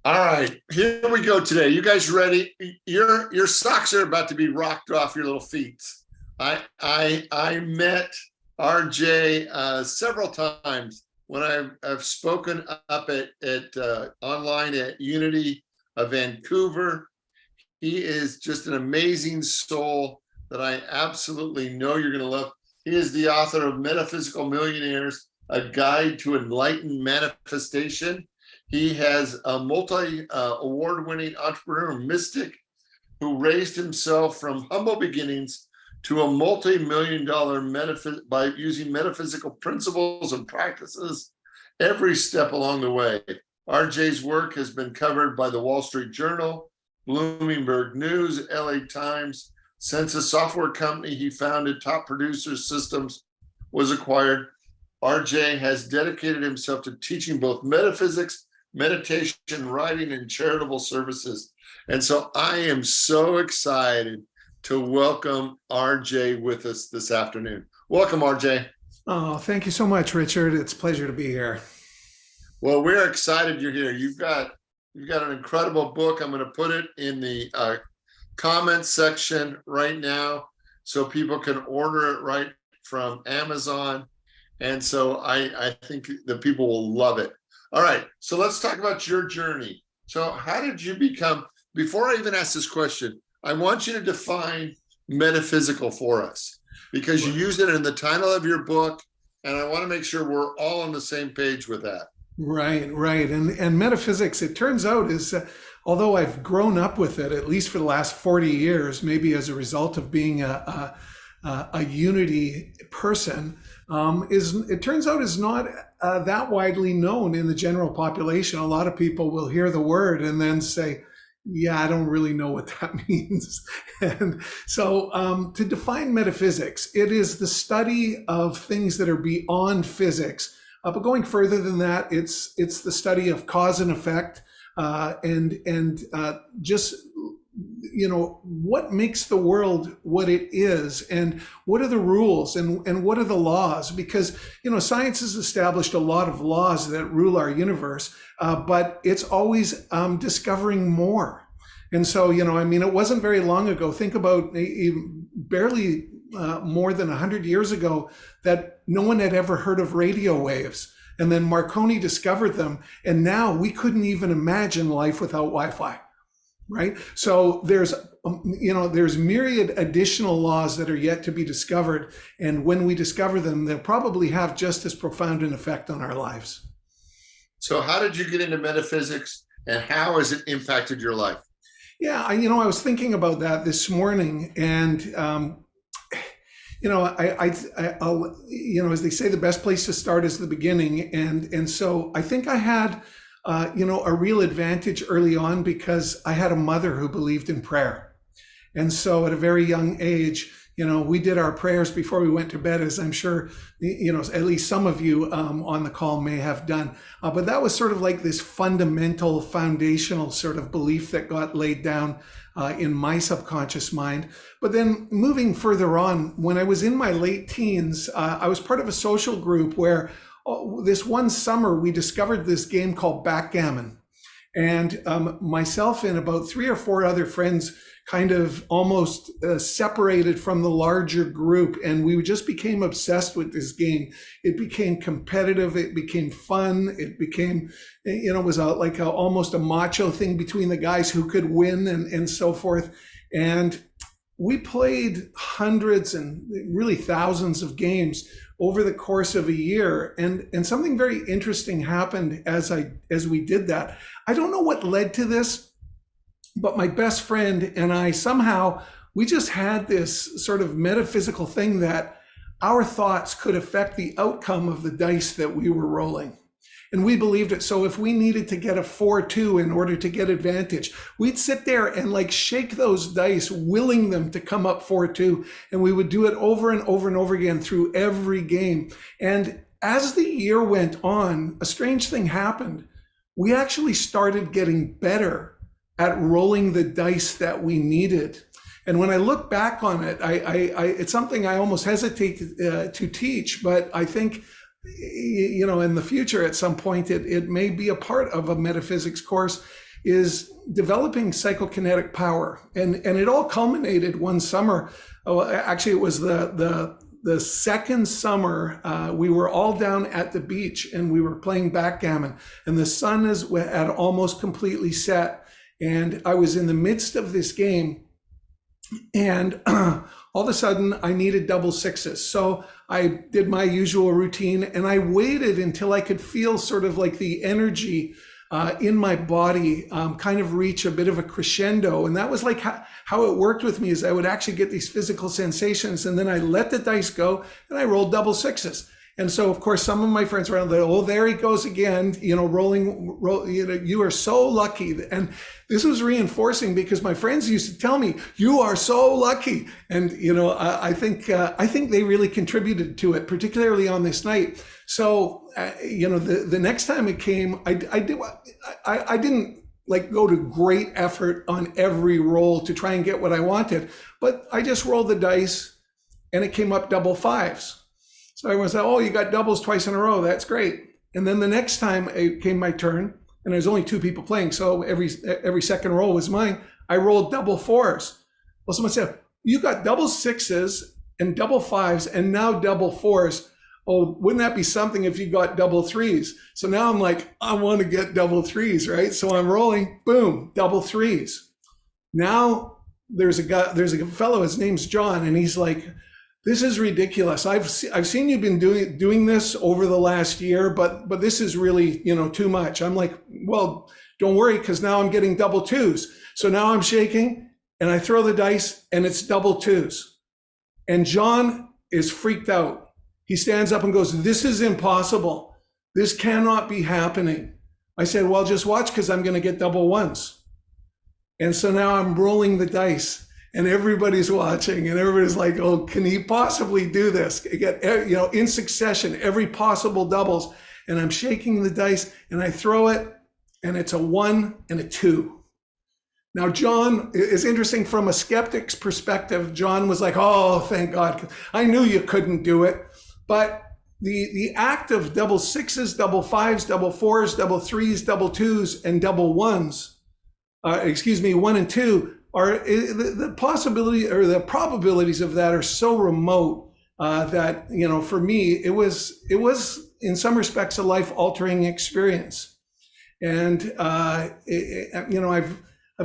All right, here we go today. You guys ready? Your socks are about to be rocked off your little feet. I met RJ several times when I've spoken up at online at Unity of Vancouver. He is just an amazing soul that I absolutely know you're going to love. He is the author of Metaphysical Millionaires, a guide to enlightened manifestation. He has a multi award winning entrepreneur mystic who raised himself from humble beginnings to a multi-million-dollar by using metaphysical principles and practices every step along the way. RJ's work has been covered by the Wall Street Journal, Bloomberg News, LA Times. Since a software company he founded, Top Producer Systems, was acquired, RJ has dedicated himself to teaching both metaphysics, meditation, writing, and charitable services. And so I am so excited to welcome RJ with us this afternoon. Welcome, RJ. Oh, thank you so much, Richard. It's a pleasure to be here. Well, we're excited you're here. You've got an incredible book. I'm going to put it in the comment section right now so people can order it right from Amazon. And so I think the people will love it. All right, so let's talk about your journey. So how did you become, before I even ask this question, I want you to define metaphysical for us because you use it in the title of your book, and I want to make sure we're all on the same page with that. Right, right. And metaphysics, it turns out, is although I've grown up with it, at least for the last 40 years, maybe as a result of being a unity person, it turns out is not that widely known in the general population. A lot of people will hear the word and then say, yeah, I don't really know what that means. And so to define metaphysics, it is the study of things that are beyond physics. But going further than that, it's the study of cause and effect, and just what makes the world what it is, and what are the rules, and what are the laws? Because science has established a lot of laws that rule our universe, but it's always discovering more. And so it wasn't very long ago. Think about barely more than 100 years ago that no one had ever heard of radio waves. And then Marconi discovered them. And now we couldn't even imagine life without Wi-Fi, right? So there's myriad additional laws that are yet to be discovered. And when we discover them, they'll probably have just as profound an effect on our lives. So how did you get into metaphysics, and how has it impacted your life? Yeah, I was thinking about that this morning, and as they say, the best place to start is the beginning, and so I think I had a real advantage early on because I had a mother who believed in prayer, and so at a very young age, we did our prayers before we went to bed, as I'm sure, at least some of you on the call may have done. But that was sort of like this fundamental, foundational sort of belief that got laid down in my subconscious mind. But then moving further on, when I was in my late teens, I was part of a social group where this one summer we discovered this game called backgammon. And myself and about 3 or 4 other friends kind of almost separated from the larger group, and we just became obsessed with this game. It became competitive, it became fun, it became, it was almost a macho thing between the guys who could win and so forth. And we played hundreds and really thousands of games over the course of a year, and something very interesting happened as we did that. I don't know what led to this, but my best friend and I we just had this sort of metaphysical thing that our thoughts could affect the outcome of the dice that we were rolling. And we believed it. So if we needed to get a 4-2 in order to get advantage, we'd sit there and shake those dice, willing them to come up 4-2. And we would do it over and over and over again through every game. And as the year went on, a strange thing happened. We actually started getting better at rolling the dice that we needed. And when I look back on it, it's something I almost hesitate to teach, but I think in the future at some point it may be a part of a metaphysics course. is developing psychokinetic power. And it all culminated one summer. Oh, actually, it was the second summer. We were all down at the beach and we were playing backgammon, and the sun had almost completely set. And I was in the midst of this game, and all of a sudden I needed double sixes. So I did my usual routine and I waited until I could feel sort of like the energy in my body kind of reach a bit of a crescendo. And that was like how it worked with me, is I would actually get these physical sensations, and then I let the dice go and I rolled double sixes. And so, of course, some of my friends around there, oh, there he goes again, rolling, you are so lucky. And this was reinforcing because my friends used to tell me, you are so lucky. And, I think they really contributed to it, particularly on this night. So, the next time it came, I didn't like go to great effort on every roll to try and get what I wanted, but I just rolled the dice and it came up double fives. So everyone said, oh, you got doubles twice in a row. That's great. And then the next time it came my turn, and there's only 2 people playing, so every second roll was mine, I rolled double fours. Well, someone said, you got double sixes and double fives and now double fours. Oh, wouldn't that be something if you got double threes? So now I'm like, I want to get double threes, right? So I'm rolling, boom, double threes. Now there's a fellow, his name's John, and he's like, this is ridiculous. I've seen you've been doing this over the last year, but this is really, too much. I'm like, well, don't worry, because now I'm getting double twos. So now I'm shaking and I throw the dice and it's double twos. And John is freaked out. He stands up and goes, this is impossible. This cannot be happening. I said, well, just watch, because I'm going to get double ones. And so now I'm rolling the dice. And everybody's watching, and everybody's like, oh, can he possibly do this? Get, in succession, every possible doubles. And I'm shaking the dice, and I throw it, and it's a 1 and a 2. Now, John is interesting from a skeptic's perspective. John was like, oh, thank God. I knew you couldn't do it. But the act of double sixes, double fives, double fours, double threes, double twos, and double ones, 1 and 2, are the possibility or the probabilities of that are so remote that, for me, it was in some respects a life-altering experience. And I've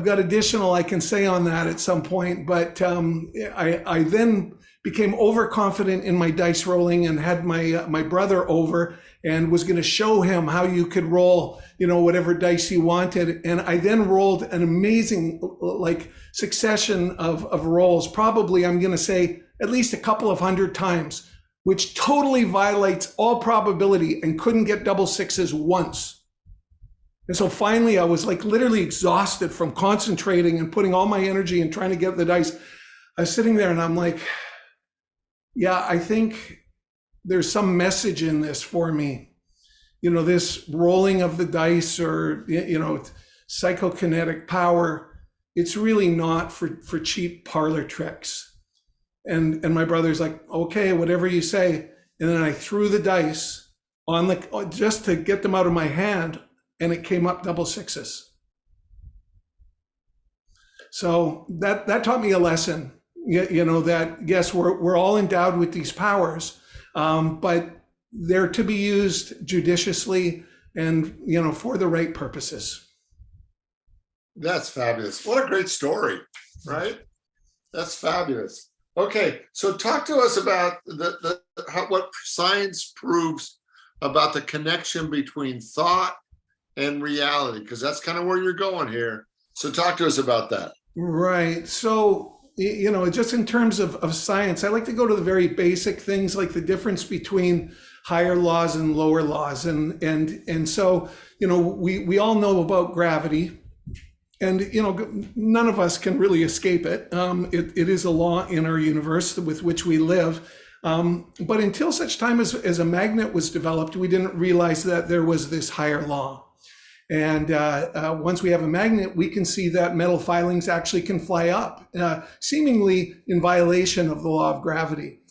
got additional I can say on that at some point, but I then became overconfident in my dice rolling and had my brother over and was going to show him how you could roll, whatever dice you wanted. And I then rolled an amazing, succession of rolls, probably, I'm going to say, at least a couple of hundred times, which totally violates all probability, and couldn't get double sixes once. And so finally, I was literally exhausted from concentrating and putting all my energy and trying to get the dice. I was sitting there and I'm like, yeah, I think there's some message in this for me. This rolling of the dice, or, psychokinetic power, it's really not for cheap parlor tricks. And my brother's like, okay, whatever you say. And then I threw the dice just to get them out of my hand, and it came up double sixes. So that taught me a lesson, that yes, we're all endowed with these powers, but they're to be used judiciously and, for the right purposes. That's fabulous. What a great story, right? That's fabulous. Okay, so talk to us about what science proves about the connection between thought and reality, because that's kind of where you're going here. So talk to us about that. Right. So, just in terms of science, I like to go to the very basic things, like the difference between higher laws and lower laws. And so, we all know about gravity. And, none of us can really escape it. It is a law in our universe with which we live. But until such time as a magnet was developed, we didn't realize that there was this higher law. And once we have a magnet, we can see that metal filings actually can fly up, seemingly in violation of the law of gravity.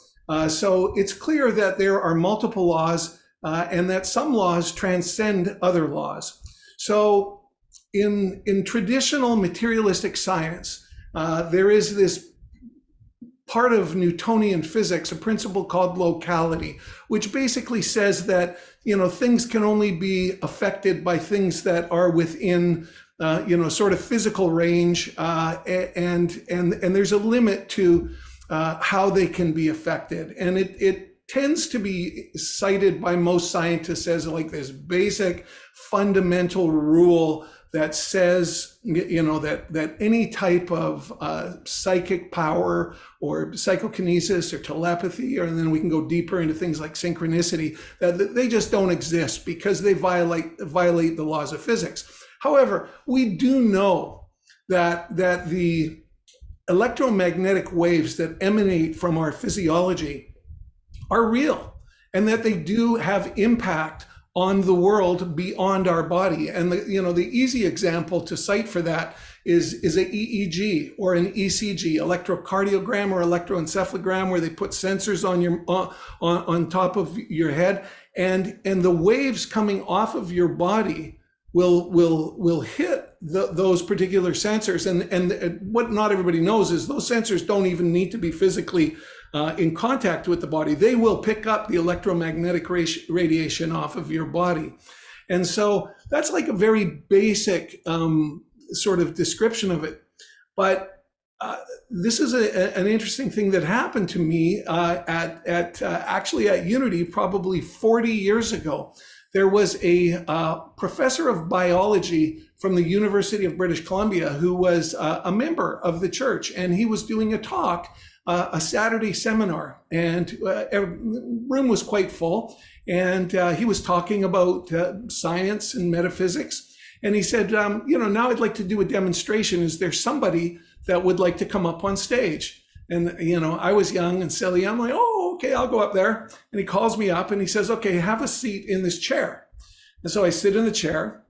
So it's clear that there are multiple laws and that some laws transcend other laws. So in traditional materialistic science, there is this part of Newtonian physics, a principle called locality, which basically says that, things can only be affected by things that are within, sort of physical range, and there's a limit to how they can be affected. And it tends to be cited by most scientists as like this basic fundamental rule that says, that any type of psychic power or psychokinesis or telepathy, and then we can go deeper into things like synchronicity, that they just don't exist because they violate the laws of physics. However, we do know that the electromagnetic waves that emanate from our physiology are real, and that they do have impact on the world beyond our body. And the easy example to cite for that is a EEG or an ECG, electrocardiogram or electroencephalogram, where they put sensors on your on top of your head, and the waves coming off of your body will hit those particular sensors. And what not everybody knows is those sensors don't even need to be physically in contact with the body. They will pick up the electromagnetic radiation off of your body. And so that's like a very basic sort of description of it. But this is an interesting thing that happened to me actually at Unity probably 40 years ago. There was a professor of biology from the University of British Columbia who was a member of the church, and he was doing a talk, a Saturday seminar, and the room was quite full, and he was talking about science and metaphysics. And he said, now I'd like to do a demonstration. Is there somebody that would like to come up on stage? And, I was young and silly. I'm like, oh, okay, I'll go up there. And he calls me up and he says, okay, have a seat in this chair. And so I sit in the chair,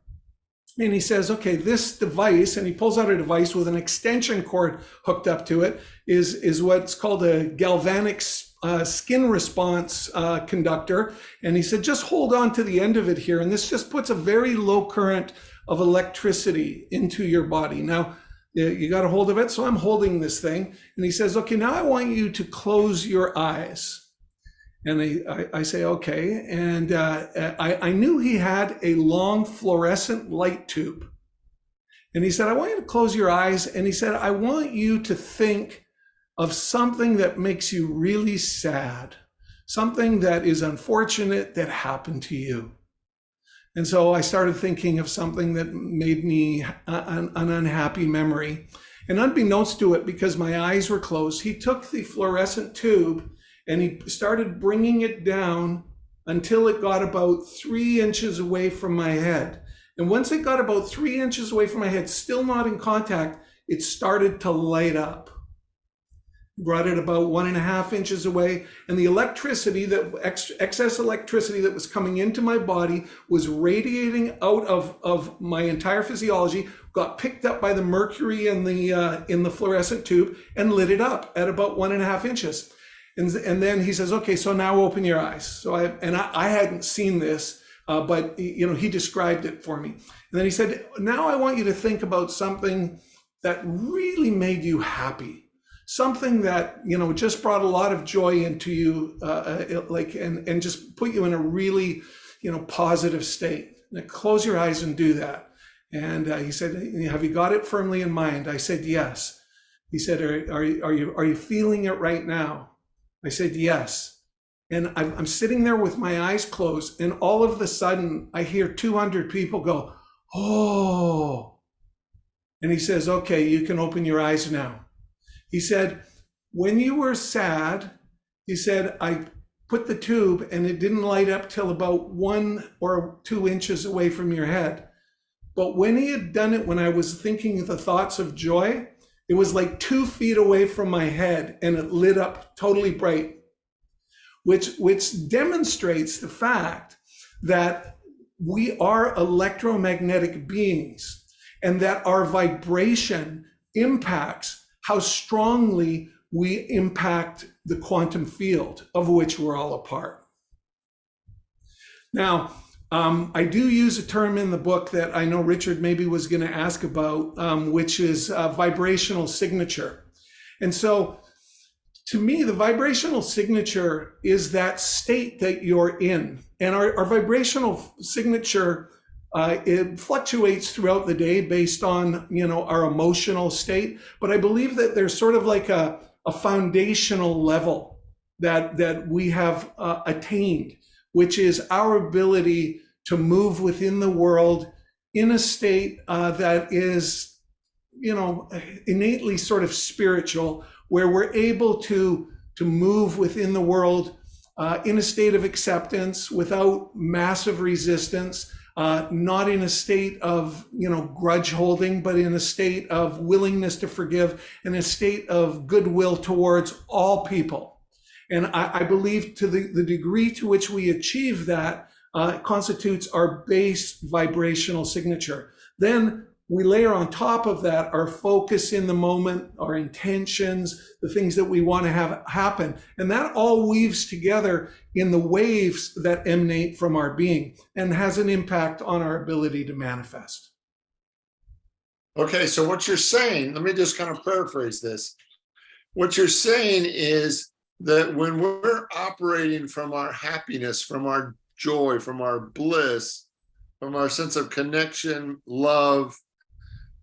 and he says, okay, this device, and he pulls out a device with an extension cord hooked up to it, is what's called a galvanic skin response conductor. And he said, just hold on to the end of it here. And this just puts a very low current of electricity into your body. Now, you got a hold of it. So I'm holding this thing. And he says, okay, now I want you to close your eyes. And I say, okay. And I knew he had a long fluorescent light tube. And he said, I want you to close your eyes. And he said, I want you to think of something that makes you really sad, something that is unfortunate that happened to you. And so I started thinking of something that made me an unhappy memory. And unbeknownst to it, because my eyes were closed, he took the fluorescent tube and he started bringing it down until it got about 3 inches away from my head. And once it got about 3 inches away from my head, still not in contact, it started to light up. Brought it about 1.5 inches away, and the electricity, excess electricity that was coming into my body was radiating out of my entire physiology, got picked up by the mercury in the fluorescent tube and lit it up at about 1.5 inches. And then he says, okay, so now open your eyes. So I hadn't seen this, but he described it for me. And then he said, now I want you to think about something that really made you happy. Something that, just brought a lot of joy into you, and just put you in a really, positive state. Now close your eyes and do that. And he said, have you got it firmly in mind? I said, yes. He said, are you feeling it right now? I said, yes. And I'm sitting there with my eyes closed, and all of a sudden I hear 200 people go, oh. And he says, okay, you can open your eyes now. He said, when you were sad, he said, I put the tube and it didn't light up till about 1 or 2 inches away from your head. But when he had done it, when I was thinking the thoughts of joy, it was like 2 feet away from my head and it lit up totally bright, which demonstrates the fact that we are electromagnetic beings and that our vibration impacts how strongly we impact the quantum field of which we're all a part. Now, I do use a term in the book that I know Richard maybe was going to ask about, which is vibrational signature. And so to me, the vibrational signature is that state that you're in. And our vibrational signature, it fluctuates throughout the day based on, our emotional state. But I believe that there's sort of like a foundational level that we have attained, which is our ability to move within the world in a state that is, innately sort of spiritual, where we're able to move within the world in a state of acceptance without massive resistance, not in a state of, grudge holding, but in a state of willingness to forgive, and a state of goodwill towards all people. And I believe to the degree to which we achieve that constitutes our base vibrational signature. Then we layer on top of that our focus in the moment, our intentions, the things that we want to have happen. And that all weaves together in the waves that emanate from our being and has an impact on our ability to manifest. Okay, so what you're saying, let me just kind of paraphrase this. What you're saying is that when we're operating from our happiness, from our joy, from our bliss, from our sense of connection, love,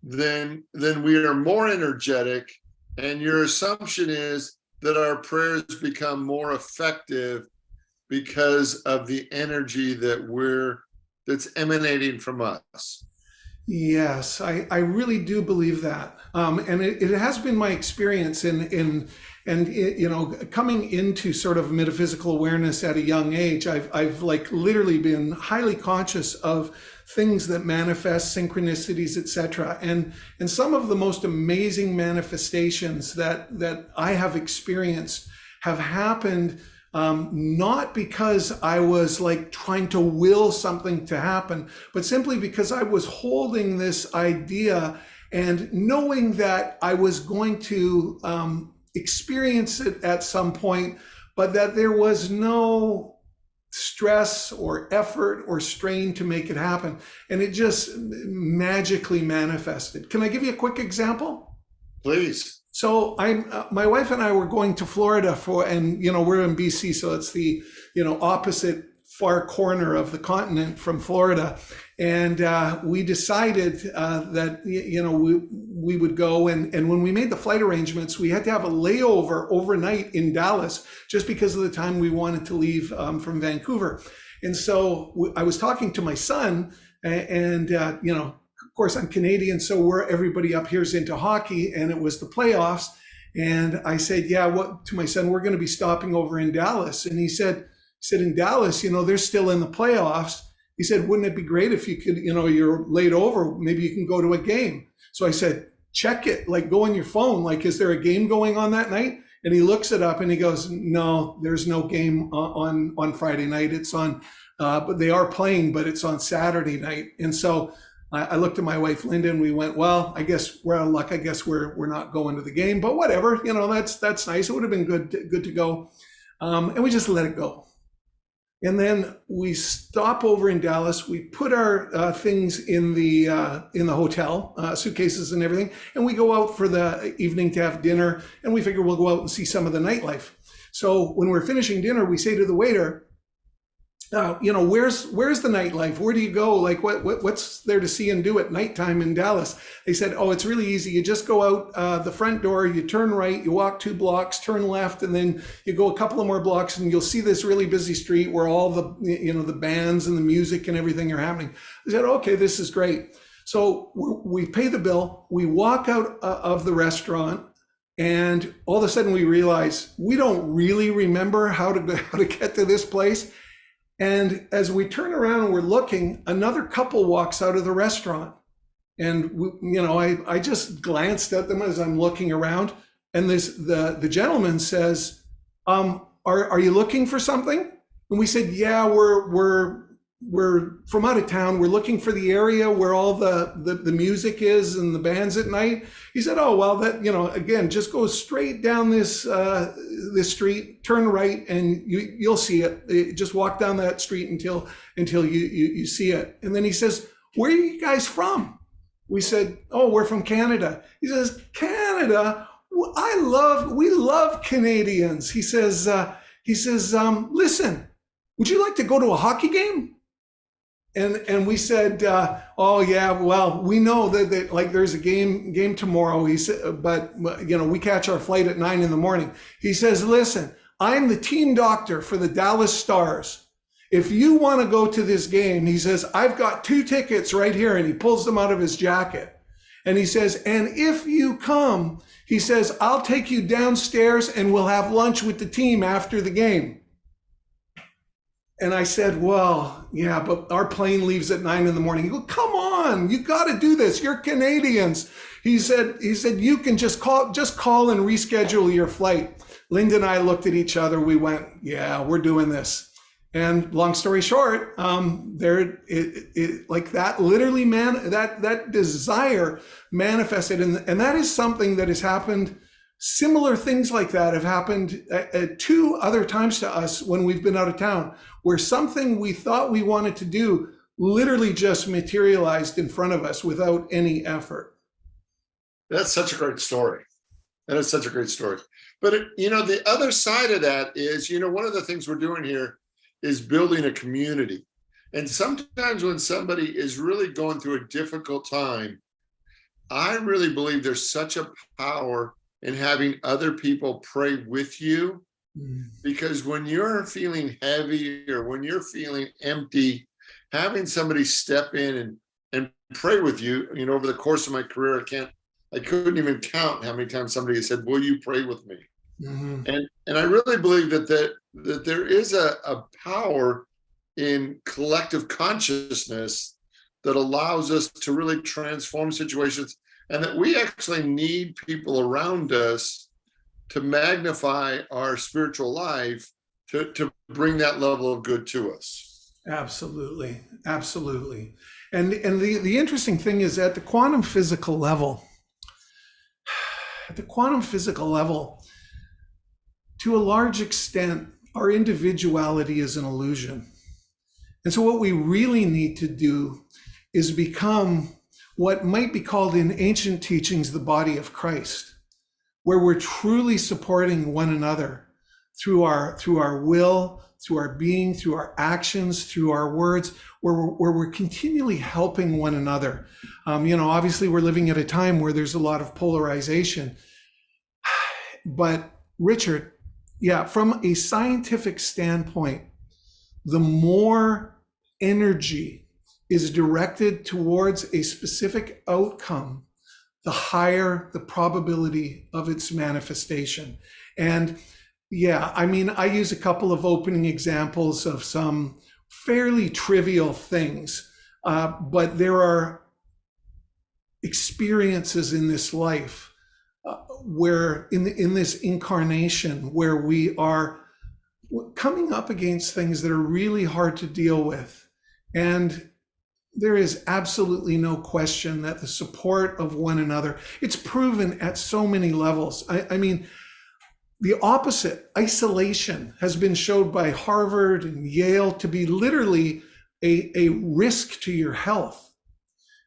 then we are more energetic, and your assumption is that our prayers become more effective because of the energy that's emanating from us. Yes, I really do believe that, and it has been my experience in coming into sort of metaphysical awareness at a young age. I've like literally been highly conscious of things that manifest, synchronicities, etc. And some of the most amazing manifestations that I have experienced have happened not because I was like trying to will something to happen, but simply because I was holding this idea and knowing that I was going to experience it at some point, but that there was no stress or effort or strain to make it happen. And it just magically manifested. Can I give you a quick example? Please. So my wife and I were going to Florida and we're in BC, so it's the, opposite far corner of the continent from Florida. And we decided that, we would go. And when we made the flight arrangements, we had to have a layover overnight in Dallas just because of the time we wanted to leave from Vancouver. And so I was talking to my son and of course, I'm Canadian, so everybody up here is into hockey, and it was the playoffs. And I said, to my son, we're going to be stopping over in Dallas. And he said, in Dallas, they're still in the playoffs. He said, wouldn't it be great if you could, you're laid over, maybe you can go to a game. So I said, check it, like go on your phone, like, is there a game going on that night? And he looks it up and he goes, no, there's no game on Friday night. It's on, but they are playing, but it's on Saturday night. And so I looked at my wife, Linda, and we went, well, I guess we're out of luck. I guess we're not going to the game, but whatever, that's nice. It would have been good to go. And we just let it go. And then we stop over in Dallas. We put our things in the hotel, suitcases and everything, and we go out for the evening to have dinner. And we figure we'll go out and see some of the nightlife. So when we're finishing dinner, we say to the waiter, where's the nightlife? Where do you go? Like what's there to see and do at nighttime in Dallas? They said, oh, it's really easy. You just go out the front door, you turn right, you walk 2 blocks, turn left, and then you go a couple of more blocks and you'll see this really busy street where all the, the bands and the music and everything are happening. I said, okay, this is great. So we pay the bill, we walk out of the restaurant, and all of a sudden we realize we don't really remember how to get to this place. And as we turn around and we're looking, another couple walks out of the restaurant. And I just glanced at them as I'm looking around, and the gentleman says, "Are you looking for something?" And we said, "Yeah, we're we're from out of town. We're looking for the area where all the music is and the bands at night. He said, oh, well, that, again, just go straight down this street, turn right, and you'll see it. Just walk down that street until you see it. And then he says, where are you guys from? We said, oh, we're from Canada. He says, Canada? We love Canadians. He says, listen, would you like to go to a hockey game? And we said, oh yeah, well, we know that like there's a game tomorrow. He said, but we catch our flight at 9 a.m. He says, listen, I'm the team doctor for the Dallas Stars. If you want to go to this game, he says, I've got 2 tickets right here. And he pulls them out of his jacket. And he says, and if you come, he says, I'll take you downstairs and we'll have lunch with the team after the game. And I said, well, yeah, but our plane leaves at 9 a.m. He goes, come on, you got to do this. You're Canadians. He said, you can just call and reschedule your flight. Linda and I looked at each other. We went, yeah, we're doing this. And long story short, like that literally, that desire manifested. And that is something that has happened. Similar things like that have happened 2 other times to us when we've been out of town, where something we thought we wanted to do literally just materialized in front of us without any effort. That's such a great story. That is such a great story. But, the other side of that is, one of the things we're doing here is building a community. And sometimes when somebody is really going through a difficult time, I really believe there's such a power in having other people pray with you. Because when you're feeling heavy or when you're feeling empty, having somebody step in and pray with you, over the course of my career, I couldn't even count how many times somebody has said, will you pray with me? Mm-hmm. And I really believe that there is a power in collective consciousness that allows us to really transform situations, and that we actually need people around us to magnify our spiritual life to bring that level of good to us. Absolutely. Absolutely. And the interesting thing is at the quantum physical level, to a large extent, our individuality is an illusion. And so what we really need to do is become what might be called in ancient teachings the body of Christ, where we're truly supporting one another through our will, through our being, through our actions, through our words, where we're continually helping one another. Obviously we're living at a time where there's a lot of polarization. But Richard, yeah, from a scientific standpoint, the more energy is directed towards a specific outcome, the higher the probability of its manifestation. And yeah, I use a couple of opening examples of some fairly trivial things, but there are experiences in this life where in this incarnation where we are coming up against things that are really hard to deal with. And there is absolutely no question that the support of one another, it's proven at so many levels. The opposite, isolation, has been showed by Harvard and Yale to be literally a risk to your health.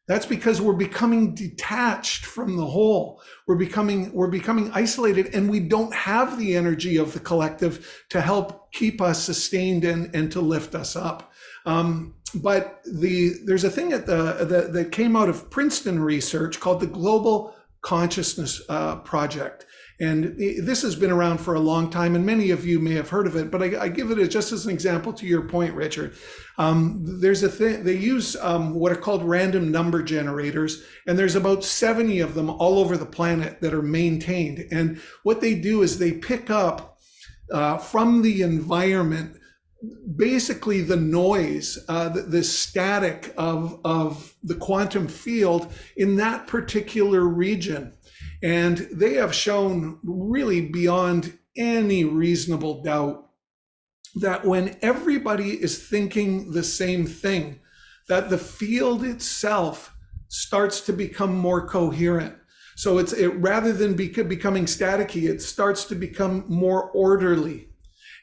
That's because we're becoming detached from the whole. We're becoming isolated, and we don't have the energy of the collective to help keep us sustained and to lift us up. But there's a thing that came out of Princeton research called the Global Consciousness Project. And this has been around for a long time, and many of you may have heard of it, but I give it just as an example to your point, Richard. There's a thing, they use what are called random number generators, and there's about 70 of them all over the planet that are maintained. And what they do is they pick up from the environment basically the noise, the static of the quantum field in that particular region. And they have shown really beyond any reasonable doubt that when everybody is thinking the same thing, that the field itself starts to become more coherent. So rather than becoming staticky, it starts to become more orderly.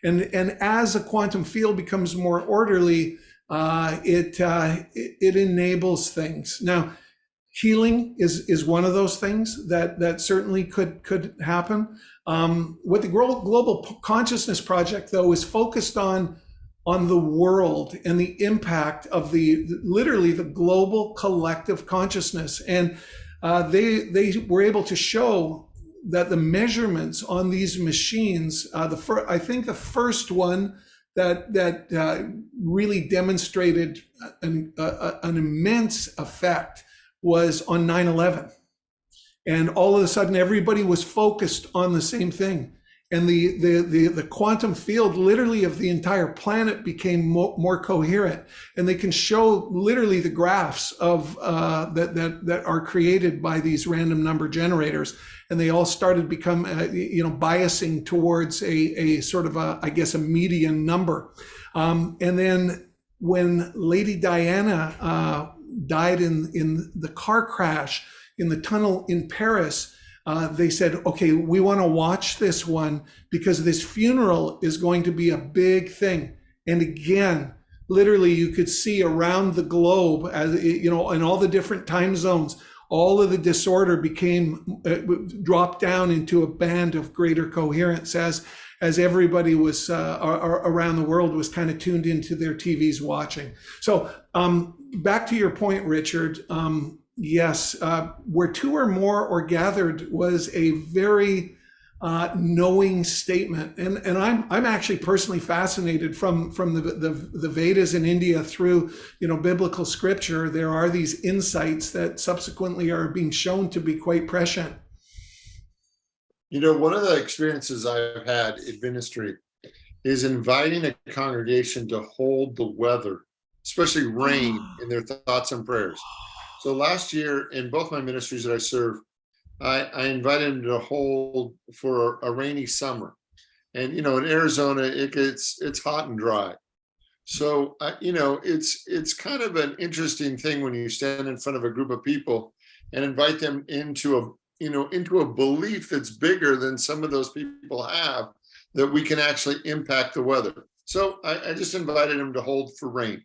And as a quantum field becomes more orderly, it enables things. Now, healing is one of those things that certainly could happen. What the Global Consciousness Project, though, is focused on the world and the impact of literally the global collective consciousness. And they were able to show that the measurements on these machines, I think the first one that really demonstrated an immense effect was on 9/11. And all of a sudden, everybody was focused on the same thing. And the quantum field literally of the entire planet became more coherent. And they can show literally the graphs of that are created by these random number generators. And they all started become biasing towards a sort of I guess a median number. And then when Lady Diana died in the car crash in the tunnel in Paris, they said, okay, we want to watch this one because this funeral is going to be a big thing. And again, literally you could see around the globe, as in all the different time zones, all of the disorder dropped down into a band of greater coherence as everybody was around the world was kind of tuned into their TVs watching. So back to your point, Richard. Yes, where two or more are gathered was a very knowing statement, and I'm actually personally fascinated from the Vedas in India through biblical scripture. There are these insights that subsequently are being shown to be quite prescient. One of the experiences I've had in ministry is inviting a congregation to hold the weather, especially rain, in their thoughts and prayers. So last year, in both my ministries that I serve, I invited them to hold for a rainy summer. And, in Arizona, it's hot and dry. So, it's kind of an interesting thing when you stand in front of a group of people and invite them into a belief that's bigger than some of those people have, that we can actually impact the weather. So I just invited them to hold for rain.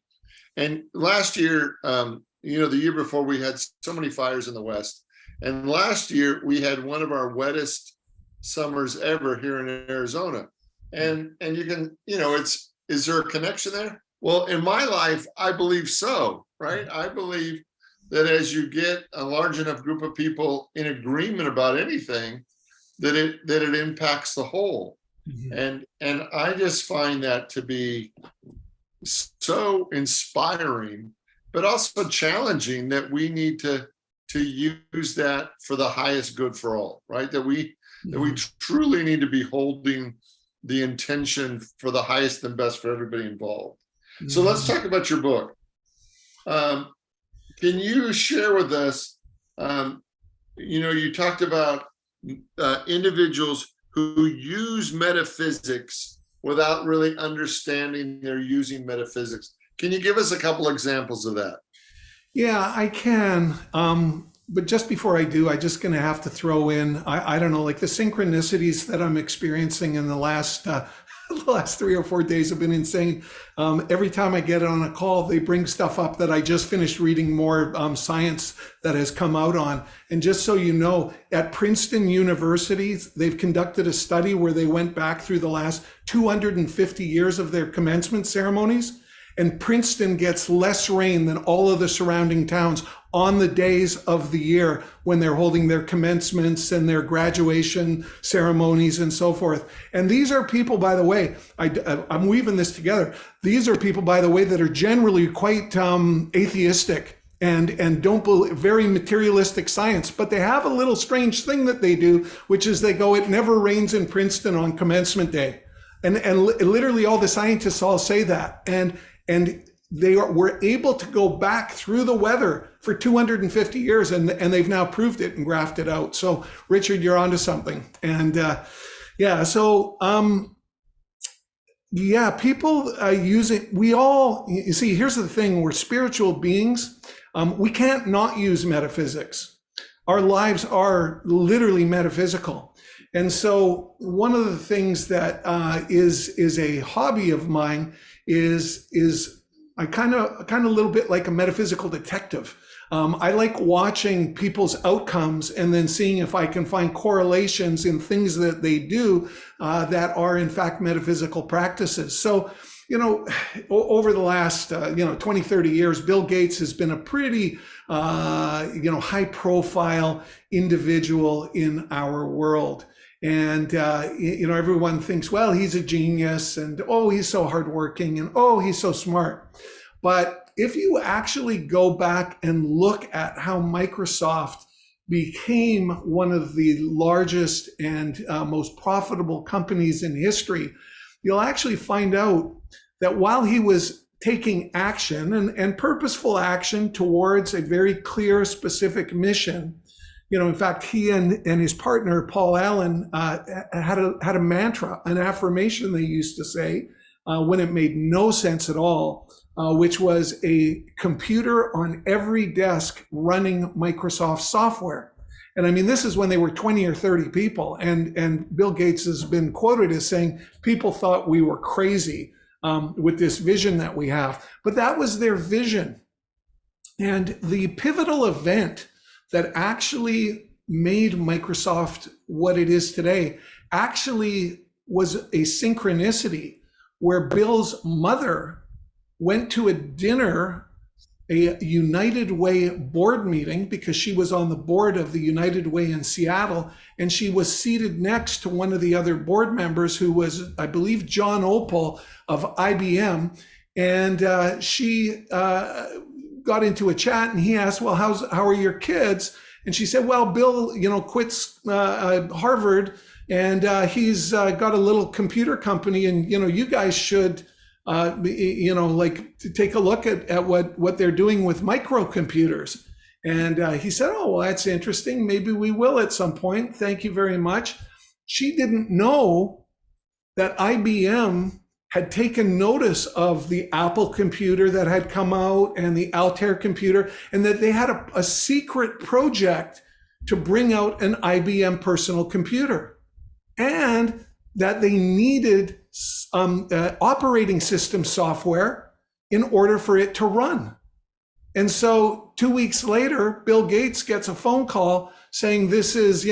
And last year, the year before, we had so many fires in the West. And last year we had one of our wettest summers ever here in Arizona. And you can, is there a connection there? Well, in my life, I believe so, right? I believe that as you get a large enough group of people in agreement about anything, that it impacts the whole. Mm-hmm. And I just find that to be so inspiring, but also challenging, that we need to use that for the highest good for all, right? That we truly need to be holding the intention for the highest and best for everybody involved. Mm-hmm. So let's talk about your book. Can you share with us, you talked about individuals who use metaphysics without really understanding they're using metaphysics. Can you give us a couple examples of that? Yeah, I can. But just before I do, I'm just going to have to throw in, I don't know, like the synchronicities that I'm experiencing in the last 3 or 4 days have been insane. Every time I get on a call, they bring stuff up that I just finished reading more science that has come out on. And just so you know, at Princeton University, they've conducted a study where they went back through the last 250 years of their commencement ceremonies. And Princeton gets less rain than all of the surrounding towns on the days of the year when they're holding their commencements and their graduation ceremonies and so forth. And these are people, by the way, I'm weaving this together. These are people, by the way, that are generally quite atheistic and don't believe, very materialistic science. But they have a little strange thing that they do, which is they go, it never rains in Princeton on commencement day. And literally all the scientists all say that. And they were able to go back through the weather for 250 years, and they've now proved it and graphed it out. So, Richard, you're onto something. And so Yeah, people use it. We all, you see, here's the thing, we're spiritual beings. We can't not use metaphysics. Our lives are literally metaphysical. And so one of the things that is a hobby of mine is I kind of a little bit like a metaphysical detective. I like watching people's outcomes and then seeing if I can find correlations in things that they do that are in fact metaphysical practices. So, over the last, 20, 30 years, Bill Gates has been a pretty, high profile individual in our world. And, everyone thinks, well, he's a genius and, oh, he's so hardworking and, oh, he's so smart. But if you actually go back and look at how Microsoft became one of the largest and most profitable companies in history, you'll actually find out that while he was taking action and purposeful action towards a very clear, specific mission, in fact, he and his partner, Paul Allen, had a mantra, an affirmation they used to say when it made no sense at all, which was a computer on every desk running Microsoft software. And I mean, this is when they were 20 or 30 people. And Bill Gates has been quoted as saying, people thought we were crazy with this vision that we have. But that was their vision. And the pivotal event that actually made Microsoft what it is today actually was a synchronicity where Bill's mother went to a dinner, a United Way board meeting, because she was on the board of the United Way in Seattle, and she was seated next to one of the other board members who was, I believe, John Opel of IBM. And she got into a chat and he asked, well, how are your kids? And she said, well, Bill, quits Harvard and he's got a little computer company and, you guys should, take a look at what they're doing with microcomputers. And he said, oh, well, that's interesting. Maybe we will at some point. Thank you very much. She didn't know that IBM had taken notice of the Apple computer that had come out and the Altair computer, and that they had a secret project to bring out an IBM personal computer, and that they needed operating system software in order for it to run. And so 2 weeks later, Bill Gates gets a phone call saying, this is,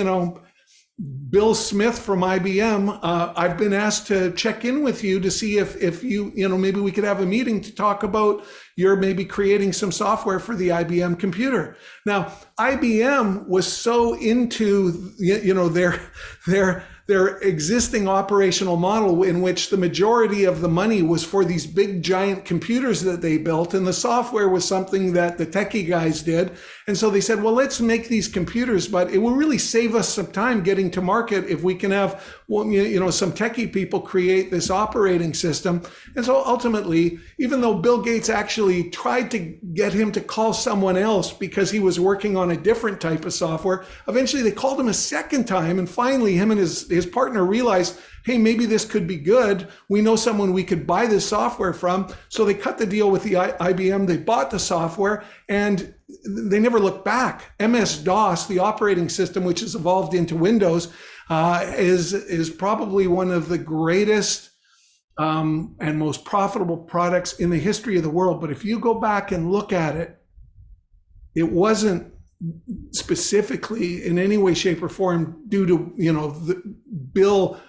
Bill Smith from IBM. I've been asked to check in with you to see if you, maybe we could have a meeting to talk about you're maybe creating some software for the IBM computer. Now, IBM was so into, their existing operational model in which the majority of the money was for these big giant computers that they built, and the software was something that the techie guys did. And so they said, well, let's make these computers, but it will really save us some time getting to market if we can have, some techie people create this operating system. And so ultimately, even though Bill Gates actually tried to get him to call someone else because he was working on a different type of software, eventually they called him a second time, and finally him and his partner realized, hey, maybe this could be good. We know someone we could buy this software from. So they cut the deal with the IBM. They bought the software and they never looked back. MS-DOS, the operating system, which has evolved into Windows, is probably one of the greatest and most profitable products in the history of the world. But if you go back and look at it, it wasn't specifically in any way, shape, or form due to Bill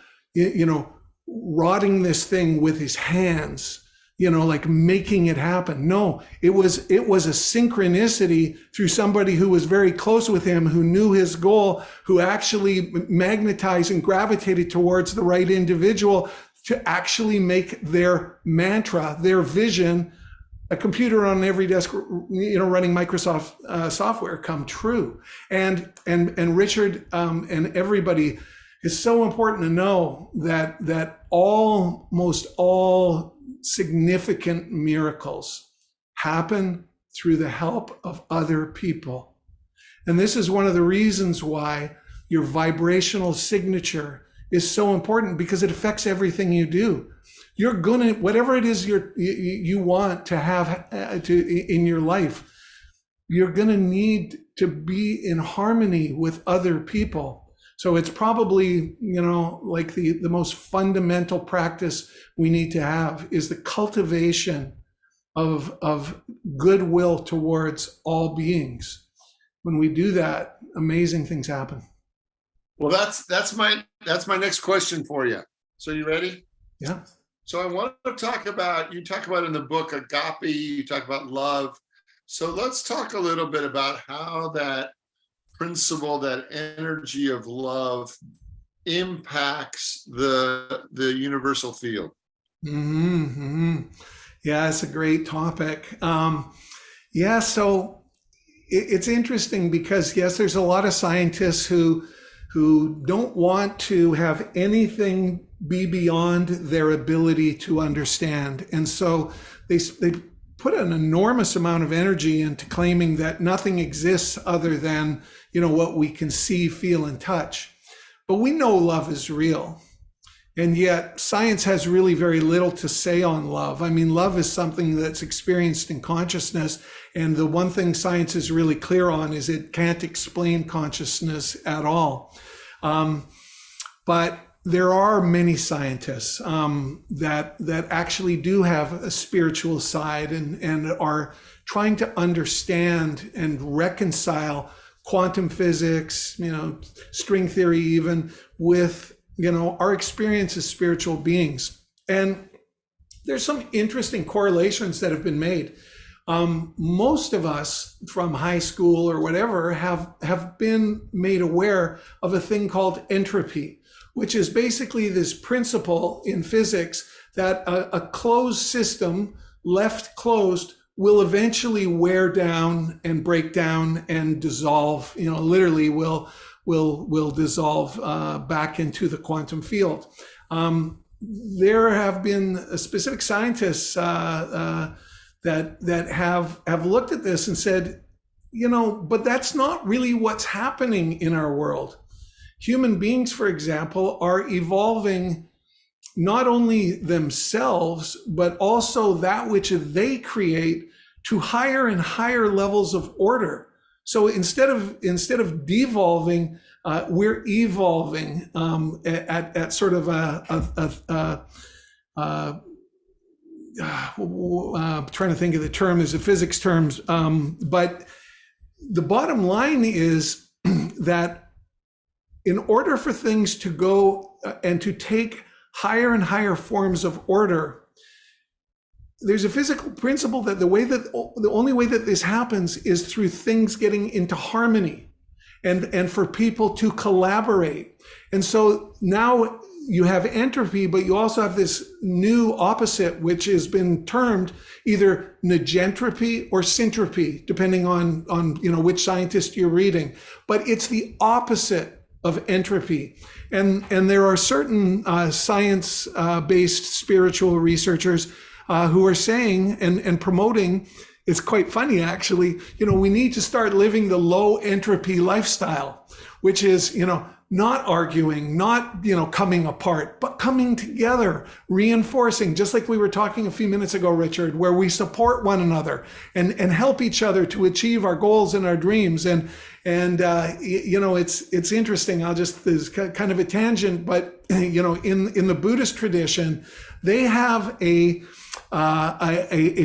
rotting this thing with his hands, making it happen. No, it was a synchronicity through somebody who was very close with him, who knew his goal, who actually magnetized and gravitated towards the right individual to actually make their mantra, their vision, a computer on every desk, running Microsoft software, come true. And Richard and everybody, it's so important to know that almost all significant miracles happen through the help of other people. And this is one of the reasons why your vibrational signature is so important because it affects everything you do. You're gonna, whatever it is you want to have in your life, you're gonna need to be in harmony with other people. So it's probably, like the most fundamental practice we need to have is the cultivation of goodwill towards all beings. When we do that, amazing things happen. Well, that's my next question for you. So you ready? Yeah. So I want to talk about, you talk about in the book agape, you talk about love. So let's talk a little bit about how that principle, that energy of love impacts the universal field. Mm-hmm. Yeah, it's a great topic. So it's interesting because, yes, there's a lot of scientists who don't want to have anything be beyond their ability to understand. And so they put an enormous amount of energy into claiming that nothing exists other than, what we can see, feel, and touch. But we know love is real. And yet science has really very little to say on love. I mean, love is something that's experienced in consciousness. And the one thing science is really clear on is it can't explain consciousness at all. But there are many scientists that actually do have a spiritual side and are trying to understand and reconcile quantum physics, string theory even, with our experience as spiritual beings. And there's some interesting correlations that have been made. Most of us from high school or whatever have been made aware of a thing called entropy, which is basically this principle in physics that a closed system left closed will eventually wear down and break down and dissolve, literally will dissolve back into the quantum field. There have been specific scientists that have looked at this and said, but that's not really what's happening in our world. Human beings, for example, are evolving not only themselves, but also that which they create to higher and higher levels of order. So instead of devolving, we're evolving at sort of trying to think of the term, there's a physics terms, but the bottom line is that in order for things to go and to take higher and higher forms of order, there's a physical principle that the only way that this happens is through things getting into harmony and for people to collaborate. And so now you have entropy, but you also have this new opposite, which has been termed either negentropy or syntropy, depending on which scientist you're reading. But it's the opposite of entropy. And there are certain science-based spiritual researchers who are saying and promoting, it's quite funny actually, we need to start living the low entropy lifestyle, which is, not arguing, not, coming apart, but coming together, reinforcing, just like we were talking a few minutes ago, Richard, where we support one another and help each other to achieve our goals and our dreams. And it's interesting. There's kind of a tangent, but, in the Buddhist tradition, they have a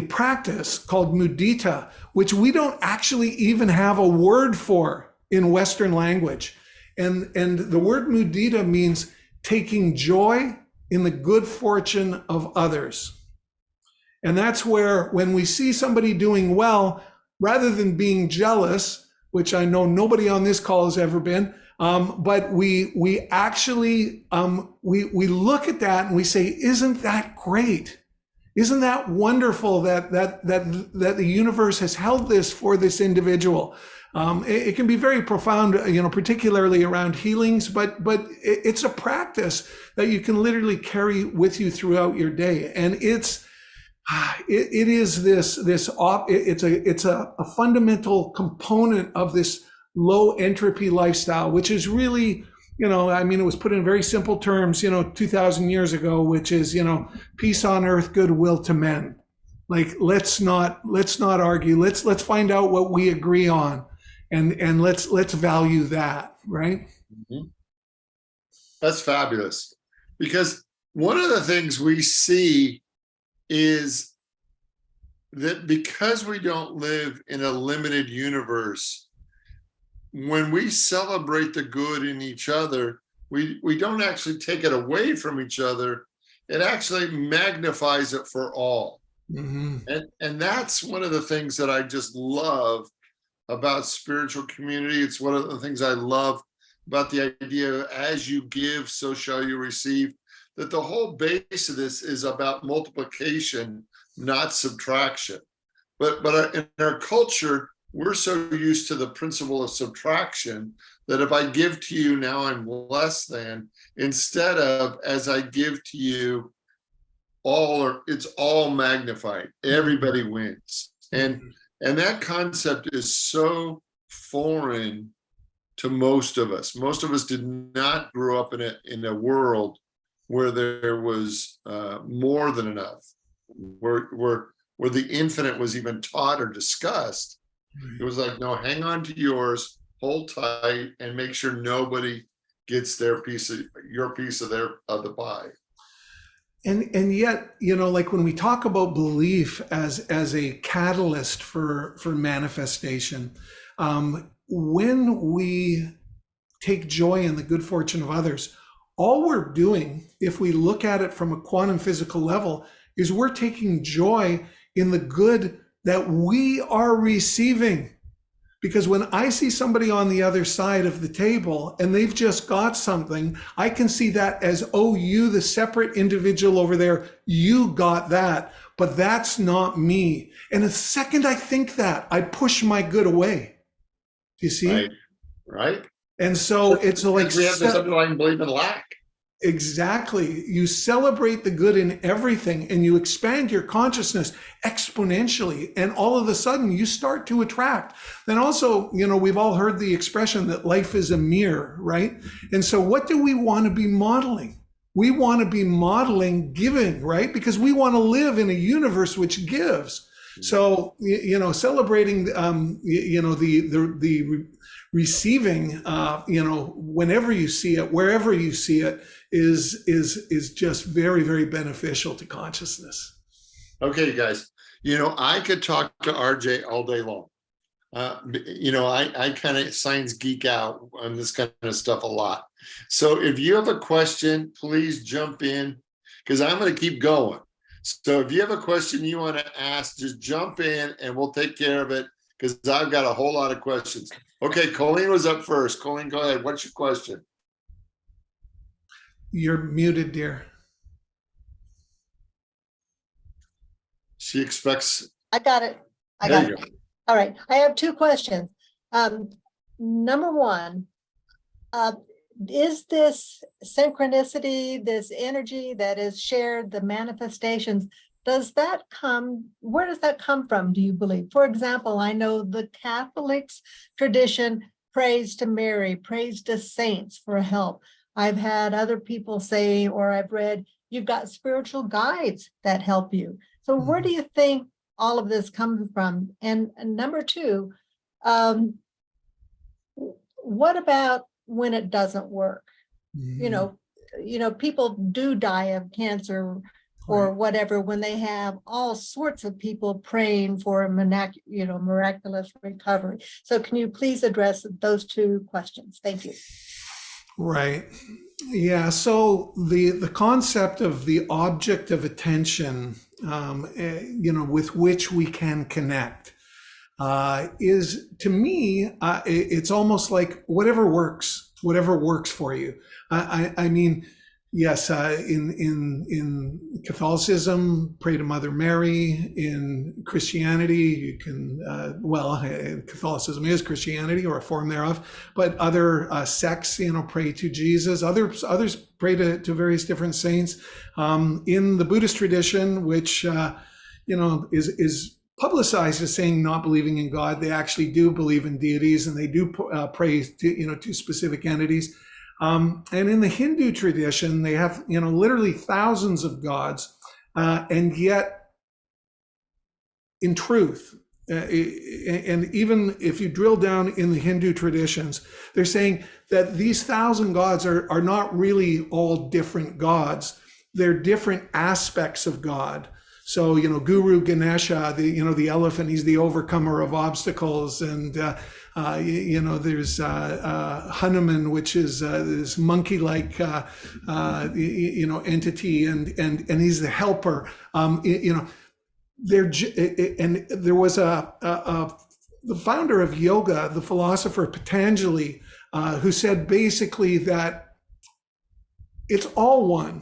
practice called mudita, which we don't actually even have a word for in Western language. And the word mudita means taking joy in the good fortune of others. And that's where when we see somebody doing well, rather than being jealous, which I know nobody on this call has ever been, but we actually, we look at that and we say, isn't that great? Isn't that wonderful that the universe has held this for this individual? It can be very profound, particularly around healings, but it's a practice that you can literally carry with you throughout your day. And it's a fundamental component of this low entropy lifestyle, which is really, I mean, it was put in very simple terms, 2000 years ago, which is, peace on earth, goodwill to men. Like, let's not argue. Let's find out what we agree on, and let's value that, right? Mhm. That's fabulous. Because one of the things we see is that because we don't live in a limited universe, when we celebrate the good in each other, we don't actually take it away from each other. It actually magnifies it for all. Mm-hmm. And that's one of the things that I just love about spiritual community. It's one of the things I love about the idea of as you give, so shall you receive, that the whole base of this is about multiplication, not subtraction. But in our culture, we're so used to the principle of subtraction that if I give to you, now I'm less than, instead of as I give to you, it's all magnified. Everybody wins. And that concept is so foreign to most of us. Most of us did not grow up in a world where there was more than enough, where the infinite was even taught or discussed. It was like, no, hang on to yours, hold tight, and make sure nobody gets your piece of the pie. And yet, like when we talk about belief as a catalyst for manifestation, when we take joy in the good fortune of others, all we're doing, if we look at it from a quantum physical level, is we're taking joy in the good that we are receiving. Because when I see somebody on the other side of the table and they've just got something, I can see that as, oh, you, the separate individual over there, you got that, but that's not me. And the second I think that, I push my good away. Do you see? Right. And so it's like we have this underlying belief in lack. Exactly. You celebrate the good in everything and you expand your consciousness exponentially. And all of a sudden you start to attract. Then also, we've all heard the expression that life is a mirror, right? And so what do we want to be modeling? We want to be modeling giving, right? Because we want to live in a universe which gives. So, celebrating, the receiving, whenever you see it, wherever you see it, is just very, very beneficial to consciousness. Okay, guys, I could talk to RJ all day long. I kind of science geek out on this kind of stuff a lot. So if you have a question, please jump in, because I'm going to keep going. So if you have a question you want to ask, just jump in and we'll take care of it, because I've got a whole lot of questions. Okay, Colleen was up first. Colleen, go ahead. What's your question? You're muted, dear. She expects. I got it. I got it. All right. I have two questions. Number one, is this synchronicity, this energy that is shared, the manifestations, where does that come from, do you believe? For example, I know the Catholics tradition prays to Mary, prays to saints for help. I've had other people say, or I've read, you've got spiritual guides that help you. So where do you think all of this comes from? And number two, what about when it doesn't work? People do die of cancer or whatever when they have all sorts of people praying for a miraculous recovery. So can you please address those two questions? Thank you. Right. Yeah. So the concept of the object of attention, with which we can connect, is, to me, it's almost like whatever works for you. I mean, yes, in Catholicism, pray to Mother Mary. In Christianity, you can, Catholicism is Christianity or a form thereof, but other sects, pray to Jesus. Others pray to various different saints. In the Buddhist tradition, which, is publicized as saying not believing in God, they actually do believe in deities and they do pray to specific entities. And in the Hindu tradition, they have, literally thousands of gods. And yet, in truth, and even if you drill down in the Hindu traditions, they're saying that these 1,000 gods are not really all different gods. They're different aspects of God. So, Guru Ganesha, the elephant, he's the overcomer of obstacles. And, there's Hanuman, which is this monkey-like, entity, and he's the helper. There was the founder of yoga, the philosopher Patanjali, who said basically that it's all one.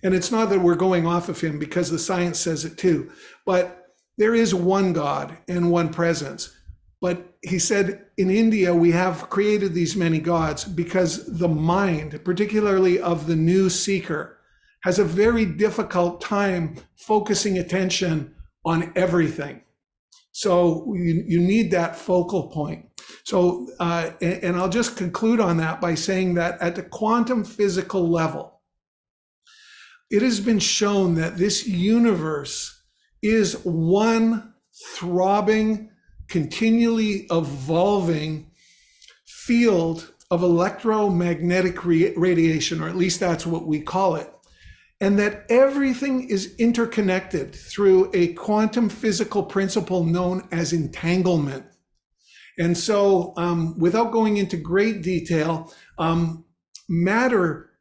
And it's not that we're going off of him, because the science says it too, but there is one God and one presence. But he said in India, we have created these many gods because the mind, particularly of the new seeker, has a very difficult time focusing attention on everything. So you need that focal point. So, and I'll just conclude on that by saying that at the quantum physical level, it has been shown that this universe is one throbbing, continually evolving field of electromagnetic radiation, or at least that's what we call it. And that everything is interconnected through a quantum physical principle known as entanglement. And so, without going into great detail, matter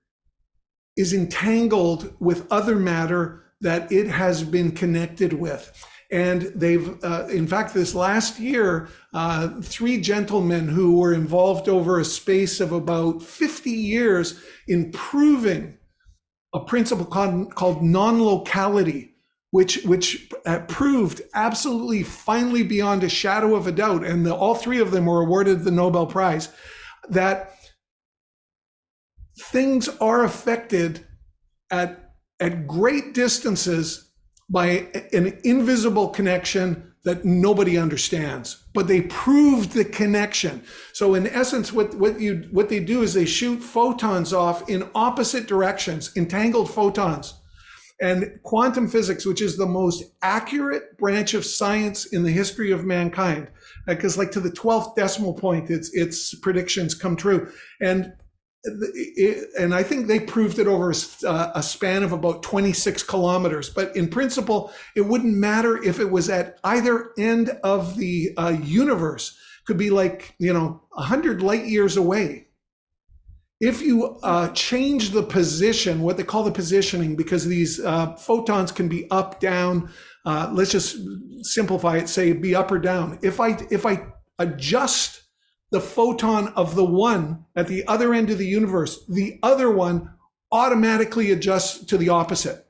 is entangled with other matter that it has been connected with. And they've, in fact, this last year, 3 gentlemen who were involved over a space of about 50 years in proving a principle called non-locality, which proved absolutely finally beyond a shadow of a doubt, and all 3 of them were awarded the Nobel Prize, that things are affected at great distances by an invisible connection that nobody understands, but they proved the connection. So in essence, what they do is they shoot photons off in opposite directions, entangled photons. And quantum physics, which is the most accurate branch of science in the history of mankind, because like to the 12th decimal point, its predictions come true. And I think they proved it over a span of about 26 kilometers. But in principle, it wouldn't matter if it was at either end of the universe. Could be like, 100 light years away. If you change the position, what they call the positioning, because these photons can be up, down. Let's just simplify it, say be up or down. If I adjust the photon of the one at the other end of the universe, the other one automatically adjusts to the opposite.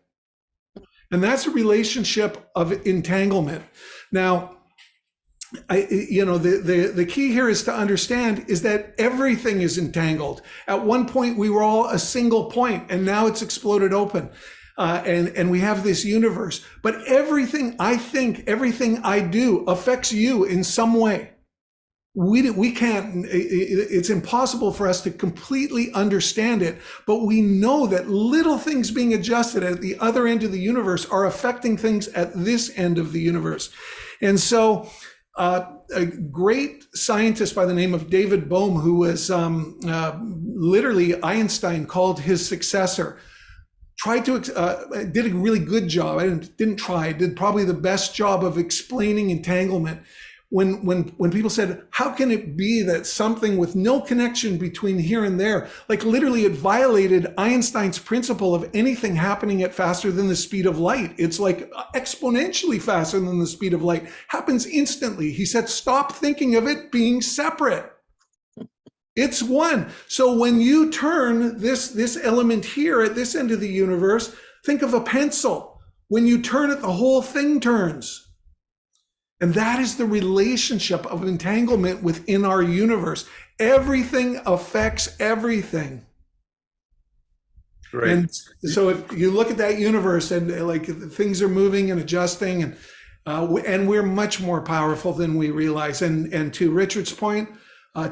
And that's a relationship of entanglement. Now, the key here is to understand is that everything is entangled. At one point, we were all a single point, and now it's exploded open. And we have this universe. But everything I think, everything I do affects you in some way. We can't, it's impossible for us to completely understand it, but we know that little things being adjusted at the other end of the universe are affecting things at this end of the universe. And so a great scientist by the name of David Bohm, who was literally Einstein called his successor, did a really good job. I did probably the best job of explaining entanglement. When people said, how can it be that something with no connection between here and there, like literally it violated Einstein's principle of anything happening at faster than the speed of light. It's like exponentially faster than the speed of light, happens instantly. He said, stop thinking of it being separate. It's one. So when you turn this element here at this end of the universe, think of a pencil. When you turn it, the whole thing turns. And that is the relationship of entanglement within our universe. Everything affects everything. Right. And so if you look at that universe and like things are moving and adjusting, and we're much more powerful than we realize. And to Richard's point,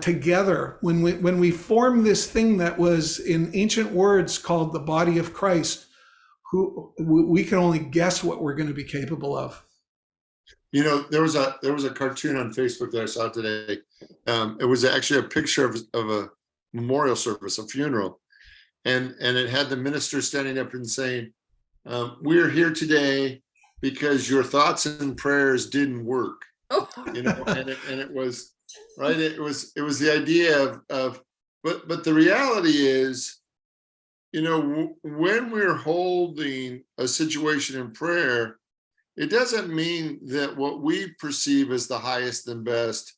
together, when we form this thing that was in ancient words called the body of Christ, who we can only guess what we're going to be capable of. You know, there was a cartoon on Facebook that I saw today. It was actually a picture of a memorial service, a funeral, and it had the minister standing up and saying, "We're here today because your thoughts and prayers didn't work." You know, and it was right. It was the idea of but the reality is, you know, when we're holding a situation in prayer, it doesn't mean that what we perceive as the highest and best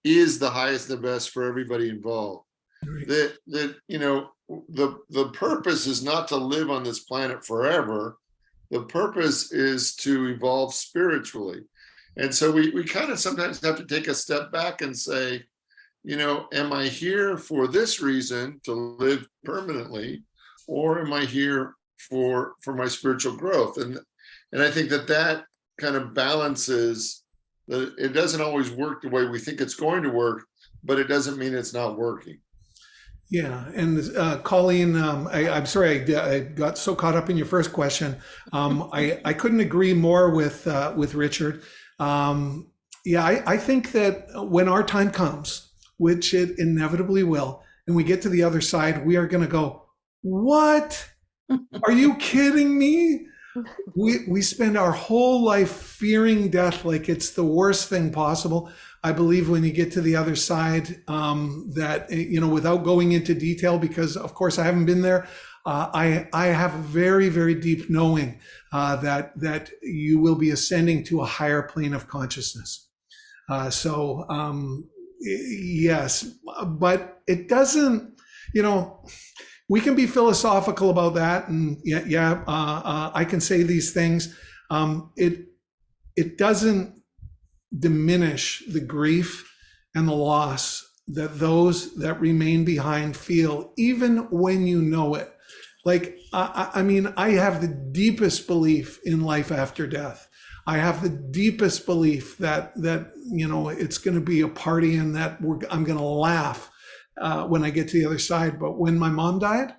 is the highest and best for everybody involved. Right. That you know, the purpose is not to live on this planet forever. The purpose is to evolve spiritually. And so we kind of sometimes have to take a step back and say, you know, am I here for this reason, to live permanently, or am I here for my spiritual growth? And I think that kind of balances that. It doesn't always work the way we think it's going to work, but it doesn't mean it's not working. Yeah, and Colleen, I'm sorry I got so caught up in your first question. I couldn't agree more with Richard. Yeah, I think that when our time comes, which it inevitably will, and we get to the other side, we are going to go, "What? Are you kidding me?" We spend our whole life fearing death like it's the worst thing possible. I believe when you get to the other side, that, you know, without going into detail, because of course I haven't been there, I have a very, very deep knowing that you will be ascending to a higher plane of consciousness. Yes, but it doesn't, you know, we can be philosophical about that, and I can say these things. It doesn't diminish the grief and the loss that those that remain behind feel, even when you know it. Like, I mean, I have the deepest belief in life after death. I have the deepest belief that you know, it's going to be a party, and that I'm going to laugh when I get to the other side. But when my mom died,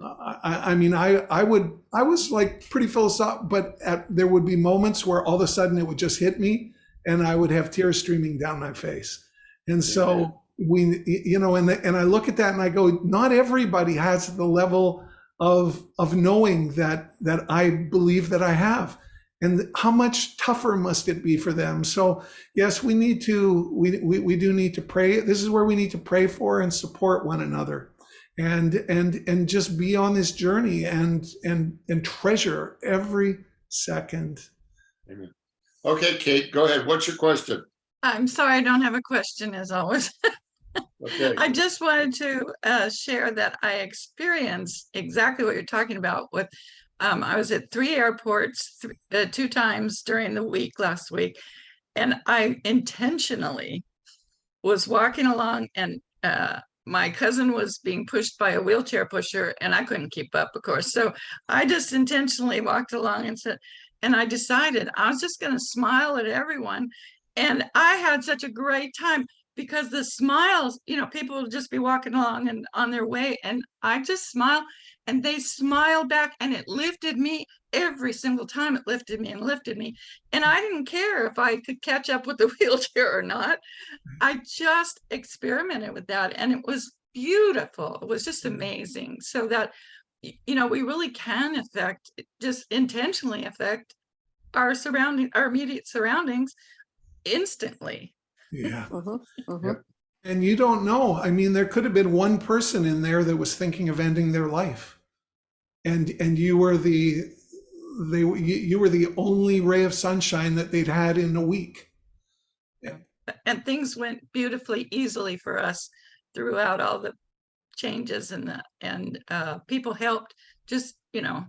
I mean, I was like pretty philosophical, but there would be moments where all of a sudden it would just hit me, and I would have tears streaming down my face. And so you know, and I look at that and I go, not everybody has the level of knowing that I believe that I have. And how much tougher must it be for them? So yes, we do need to pray. This is where we need to pray for and support one another, and just be on this journey and treasure every second. Amen. Okay, Kate, go ahead. What's your question? I'm sorry, I don't have a question as always. Okay. I just wanted to share that I experienced exactly what you're talking about with, I was at 3 airports 2 times during the week last week, and I intentionally was walking along, and my cousin was being pushed by a wheelchair pusher, and I couldn't keep up, of course. So I just intentionally walked along and I decided I was just going to smile at everyone. And I had such a great time, because the smiles, you know, people will just be walking along and on their way, and I just smile, and they smile back, and it lifted me every single time. It lifted me and lifted me. And I didn't care if I could catch up with the wheelchair or not. I just experimented with that, and it was beautiful. It was just amazing. So that, you know, we really can just intentionally affect our immediate surroundings instantly. Yeah. Yep. And you don't know. I mean, there could have been one person in there that was thinking of ending their life, and you were the only ray of sunshine that they'd had in a week. Yeah. And things went beautifully easily for us throughout all the changes, and people helped, just, you know,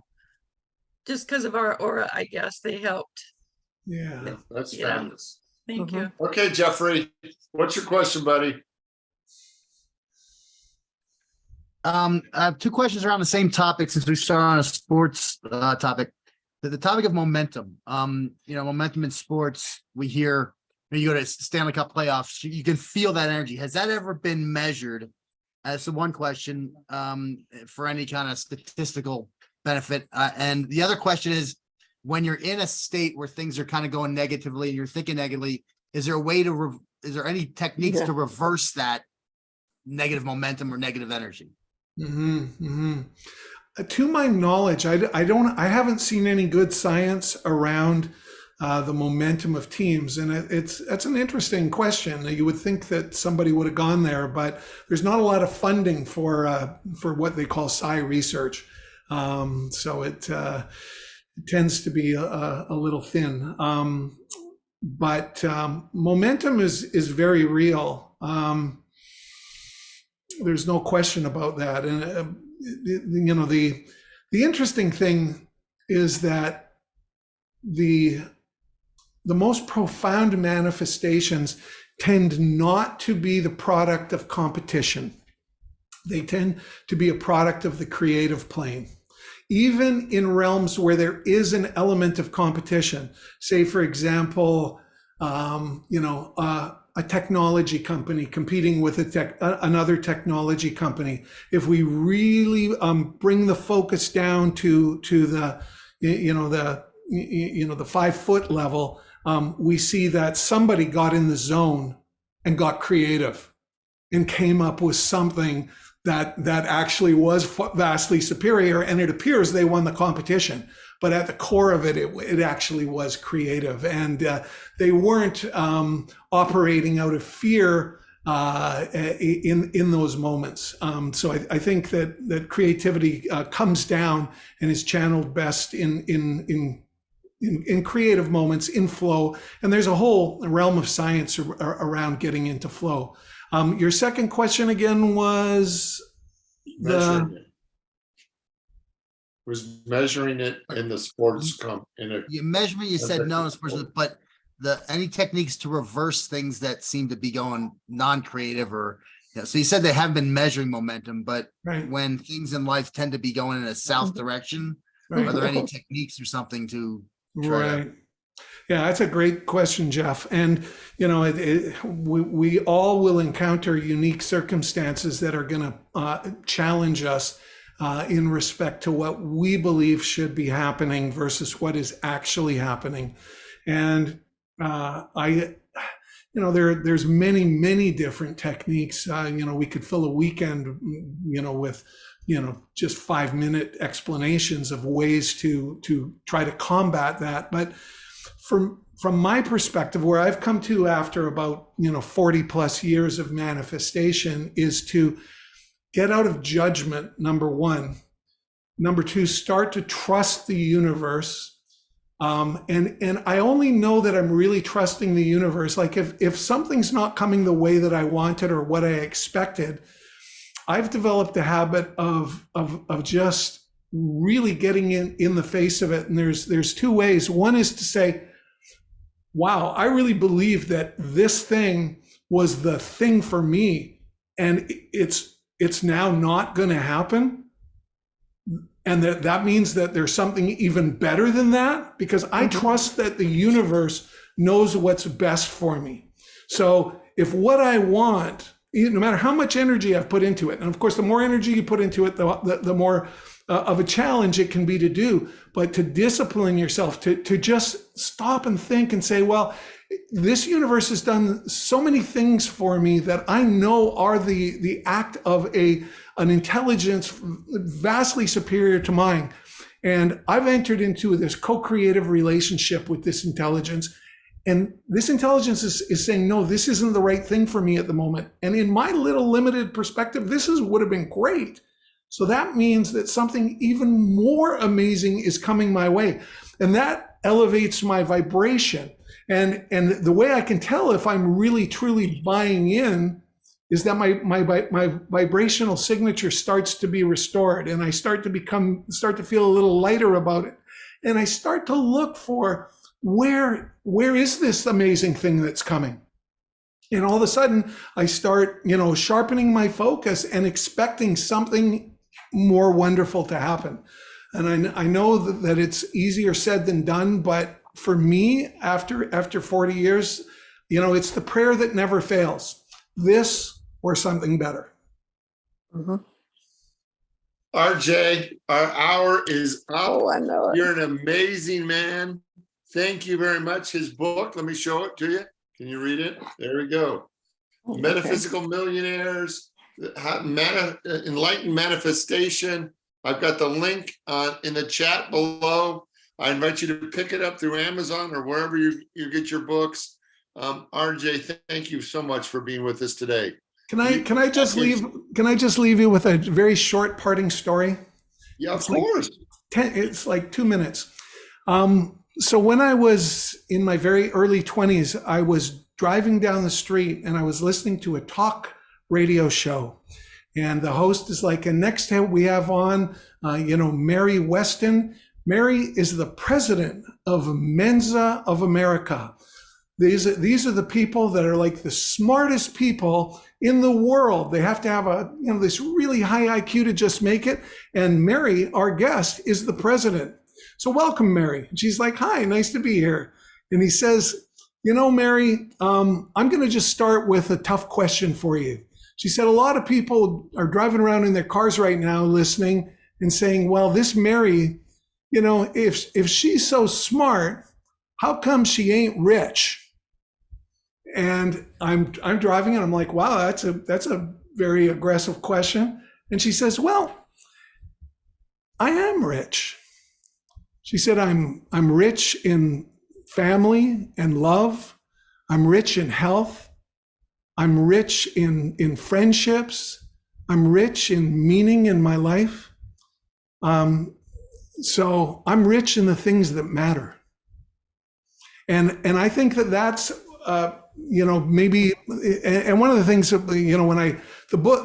just because of our aura, I guess they helped. Yeah. That's Yeah. fabulous. Thank you. Okay, Jeffrey, what's your question, buddy? I have 2 questions around the same topic, since we started on a sports topic. The topic of momentum. You know, momentum in sports, we hear or you go to Stanley Cup playoffs, you can feel that energy. Has that ever been measured? That's the one question, for any kind of statistical benefit. And the other question is, when you're in a state where things are kind of going negatively and you're thinking negatively, is there a way to, is there any techniques to reverse that negative momentum or negative energy? To my knowledge, I haven't seen any good science around the momentum of teams, and that's an interesting question. You would think that somebody would have gone there, but there's not a lot of funding for what they call psi research, so it tends to be a little thin. But momentum is very real. There's no question about that, and you know, the interesting thing is that the most profound manifestations tend not to be the product of competition. They tend to be a product of the creative plane. Even in realms where there is an element of competition, say, for example, a technology company competing with another technology company. If we really bring the focus down to the 5 foot level, we see that somebody got in the zone and got creative and came up with something that actually was vastly superior, and it appears they won the competition. But at the core of it, it actually was creative, and they weren't operating out of fear in those moments. So I think that creativity comes down and is channeled best in creative moments, in flow, and there's a whole realm of science around getting into flow. Your second question again was measuring it in the sports Your measurement, you said no in sports, but any techniques to reverse things that seem to be going non-creative, or so you said they haven't been measuring momentum, but when things in life tend to be going in a south direction, are there any techniques or something to try to... Yeah, that's a great question, Jeff. And, you know, we all will encounter unique circumstances that are going to challenge us in respect to what we believe should be happening versus what is actually happening. And there's many different techniques. We could fill a weekend, with just 5-minute explanations of ways to try to combat that. But from my perspective, where I've come to after about 40 plus years of manifestation, is to get out of judgment, number one. Number two, start to trust the universe. And I only know that I'm really trusting the universe. Like if something's not coming the way that I wanted or what I expected, I've developed a habit of just really getting in the face of it. And there's two ways. One is to say, wow, I really believe that this thing was the thing for me, and it's now not going to happen. And that means that there's something even better than that, because I trust that the universe knows what's best for me. So if what I want, no matter how much energy I've put into it, and of course, the more energy you put into it, the more of a challenge it can be to do, but to discipline yourself, to just stop and think and say, well, this universe has done so many things for me that I know are the act of an intelligence vastly superior to mine. And I've entered into this co-creative relationship with this intelligence. And this intelligence is saying, no, this isn't the right thing for me at the moment. And in my little limited perspective, would have been great. So that means that something even more amazing is coming my way. And that elevates my vibration. And the way I can tell if I'm really, truly buying in is that my vibrational signature starts to be restored, and I start to feel a little lighter about it. And I start to look for where is this amazing thing that's coming? And all of a sudden I start, sharpening my focus and expecting something more wonderful to happen. And I know that it's easier said than done, but for me, after 40 years, It's the prayer that never fails. This or something better. Mhm. RJ, our hour is up. Oh, I know it. You're an amazing man. Thank you very much. His book, let me show it to you. Can you read it? There we go. Okay. Metaphysical Millionaires, Enlightened Manifestation. I've got the link in the chat below. I invite you to pick it up through Amazon or wherever you get your books. RJ, thank you so much for being with us today. Can I just leave you with a very short parting story? Yeah, of course. It's like 2 minutes. So when I was in my very early 20s, I was driving down the street and I was listening to a talk radio show. And the host is like, and next time we have on, Mary Weston. Mary is the president of Mensa of America. These are the people that are like the smartest people in the world. They have to have this really high IQ to just make it. And Mary, our guest, is the president. So welcome, Mary. And she's like, hi, nice to be here. And he says, Mary, I'm going to just start with a tough question for you. She said, a lot of people are driving around in their cars right now listening and saying, well, this Mary, if she's so smart, how come she ain't rich? And I'm driving and I'm like, wow, that's a very aggressive question. And she says, well, I am rich. She said, I'm rich in family and love. I'm rich in health. I'm rich in friendships. I'm rich in meaning in my life. So I'm rich in the things that matter. And I think that's maybe, and one of the things that, when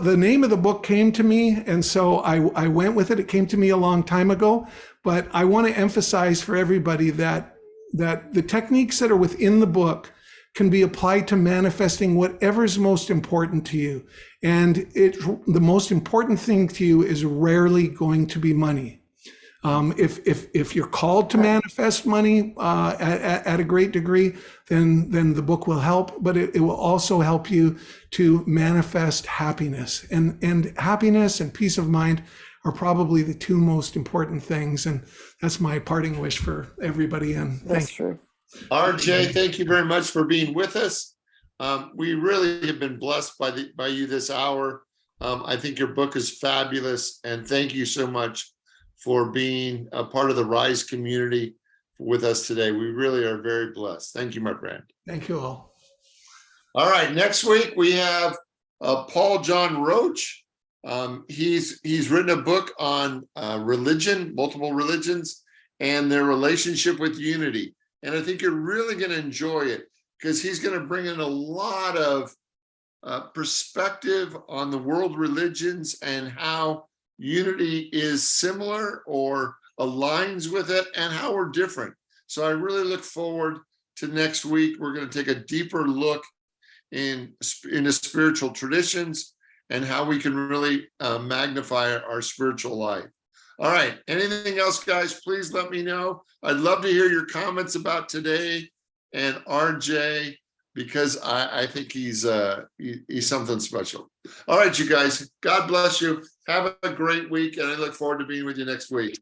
the name of the book came to me, and so I went with it. It came to me a long time ago, but I want to emphasize for everybody that the techniques that are within the book can be applied to manifesting whatever's most important to you. And the most important thing to you is rarely going to be money. If you're called to manifest money at a great degree, then the book will help, but it will also help you to manifest happiness. And happiness and peace of mind are probably the two most important things. And that's my parting wish for everybody. And That's true. RJ, thank you very much for being with us. We really have been blessed by you this hour. I think your book is fabulous, and thank you so much for being a part of the RISE community with us today. We really are very blessed. Thank you, my friend. thank you all. All right, next week we have Paul John Roach. He's written a book on religion, multiple religions, and their relationship with unity. And I think you're really going to enjoy it because he's going to bring in a lot of perspective on the world religions and how unity is similar or aligns with it and how we're different. So I really look forward to next week. We're going to take a deeper look into spiritual traditions and how we can really magnify our spiritual life. All right. Anything else, guys? Please let me know. I'd love to hear your comments about today and RJ, because I think he's something special. All right, you guys. God bless you. Have a great week, and I look forward to being with you next week.